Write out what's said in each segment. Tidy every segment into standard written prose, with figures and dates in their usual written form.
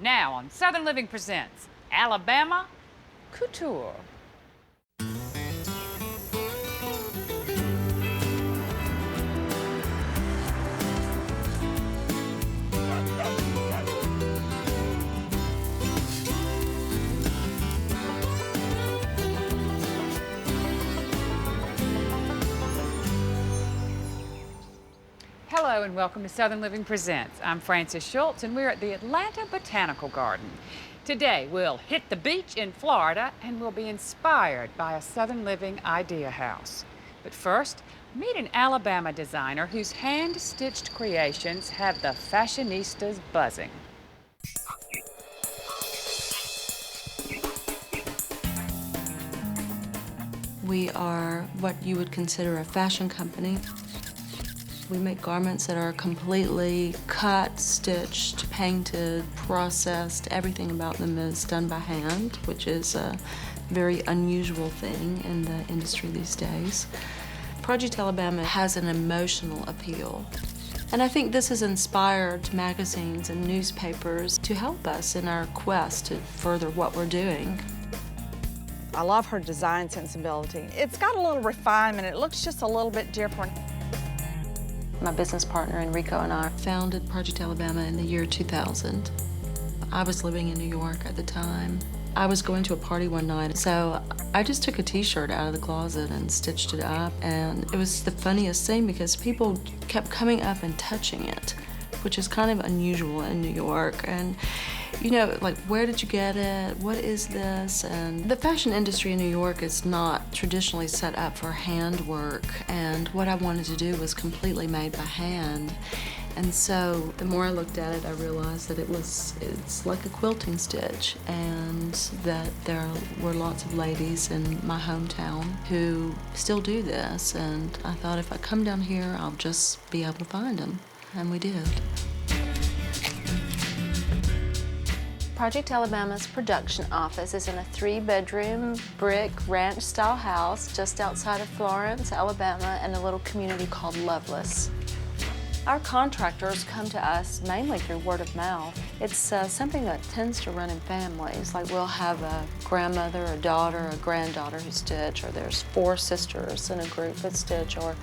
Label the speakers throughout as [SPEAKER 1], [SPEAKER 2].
[SPEAKER 1] Now on Southern Living Presents Alabama Couture. Hello and welcome to Southern Living Presents. I'm Frances Schultz and we're at the Atlanta Botanical Garden. Today we'll hit the beach in Florida and we'll be inspired by a Southern Living idea house. But first, meet an Alabama designer whose hand-stitched creations have the fashionistas buzzing.
[SPEAKER 2] We are what you would consider a fashion company. We make garments that are completely cut, stitched, painted, processed. Everything about them is done by hand, which is a very unusual thing in the industry these days. Project Alabama has an emotional appeal. And I think this has inspired magazines and newspapers to help us in our quest to further what we're doing.
[SPEAKER 3] I love her design sensibility. It's got a little refinement. It looks just a little bit different.
[SPEAKER 2] My business partner Enrico and I founded Project Alabama in the year 2000. I was living in New York at the time. I was going to a party one night, so I just took a t-shirt out of the closet and stitched it up, and it was the funniest thing because people kept coming up and touching it, which is kind of unusual in New York. And you know, like, where did you get it? What is this? And the fashion industry in New York is not traditionally set up for handwork, and what I wanted to do was completely made by hand. And so the more I looked at it, I realized that it's like a quilting stitch, and that there were lots of ladies in my hometown who still do this. And I thought, if I come down here, I'll just be able to find them. And we did. Project Alabama's production office is in a 3-bedroom brick ranch-style house just outside of Florence, Alabama, in a little community called Loveless. Our contractors come to us mainly through word of mouth. It's something that tends to run in families. Like, we'll have a grandmother, a daughter, a granddaughter who stitch, or there's 4 sisters in a group that stitch, or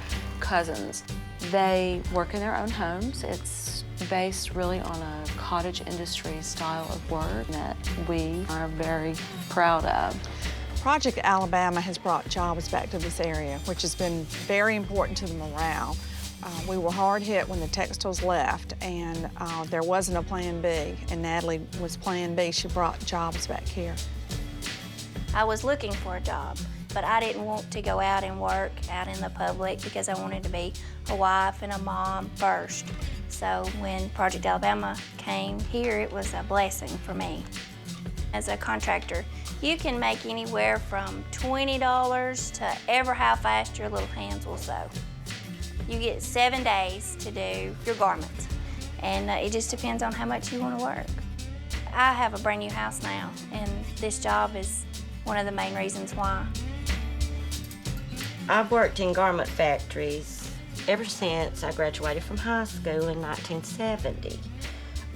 [SPEAKER 2] cousins. They work in their own homes. It's based really on a cottage industry style of work that we are very proud of.
[SPEAKER 3] Project Alabama has brought jobs back to this area, which has been very important to the morale. We were hard hit when the textiles left, and there wasn't a plan B, and Natalie was plan B. She brought jobs back here.
[SPEAKER 4] I was looking for a job, but I didn't want to go out and work out in the public because I wanted to be a wife and a mom first. So when Project Alabama came here, it was a blessing for me. As a contractor, you can make anywhere from $20 to ever how fast your little hands will sew. You get 7 days to do your garments, and it just depends on how much you want to work. I have a brand new house now, and this job is one of the main reasons why.
[SPEAKER 5] I've worked in garment factories ever since I graduated from high school in 1970.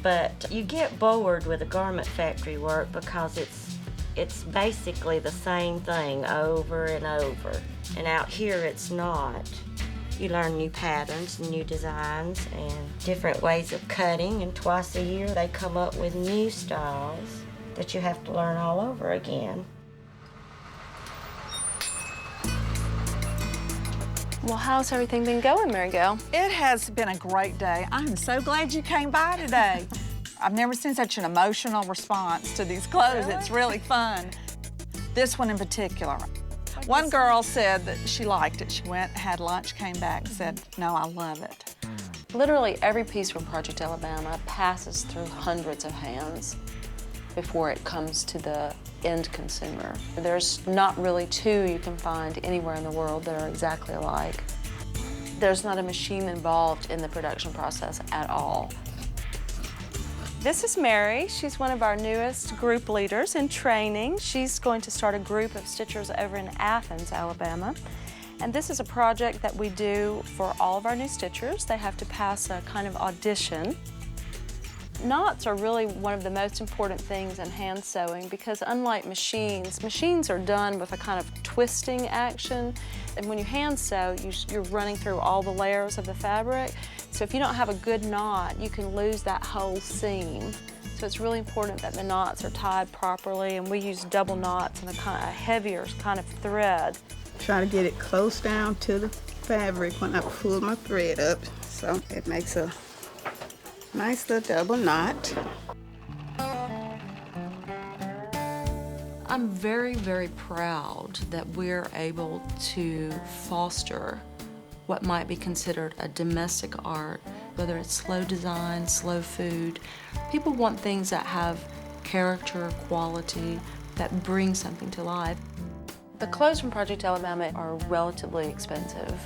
[SPEAKER 5] But you get bored with the garment factory work because it's basically the same thing over and over. And out here it's not. You learn new patterns, new designs, and different ways of cutting, and twice a year they come up with new styles that you have to learn all over again.
[SPEAKER 2] Well, how's everything been going, Marigo?
[SPEAKER 3] It has been a great day. I'm so glad you came by today. I've never seen such an emotional response to these clothes.
[SPEAKER 2] Really?
[SPEAKER 3] It's really fun. This one in particular. One girl said that she liked it. She went, had lunch, came back, said, no, I love it.
[SPEAKER 2] Literally every piece from Project Alabama passes through hundreds of hands before it comes to the end consumer. There's not really 2 you can find anywhere in the world that are exactly alike. There's not a machine involved in the production process at all. This is Mary. She's one of our newest group leaders in training. She's going to start a group of stitchers over in Athens, Alabama. And this is a project that we do for all of our new stitchers. They have to pass a kind of audition. Knots are really one of the most important things in hand sewing because unlike machines are done with a kind of twisting action. And when you hand sew, you're running through all the layers of the fabric. So if you don't have a good knot, you can lose that whole seam. So it's really important that the knots are tied properly, and we use double knots and a heavier kind of thread.
[SPEAKER 6] Try to get it close down to the fabric when I pull my thread up, so it makes a nice little double knot.
[SPEAKER 2] I'm very, very proud that we're able to foster what might be considered a domestic art, whether it's slow design, slow food. People want things that have character, quality, that bring something to life. The clothes from Project Alabama are relatively expensive.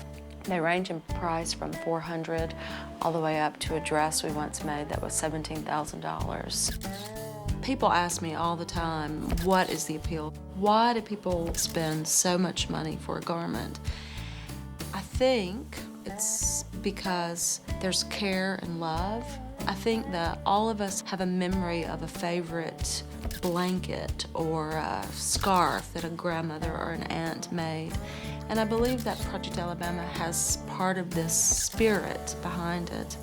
[SPEAKER 2] They range in price from $400 all the way up to a dress we once made that was $17,000. People ask me all the time, what is the appeal? Why do people spend so much money for a garment? I think it's because there's care and love. I think that all of us have a memory of a favorite blanket or a scarf that a grandmother or an aunt made. And I believe that Project Alabama has part of this spirit behind it.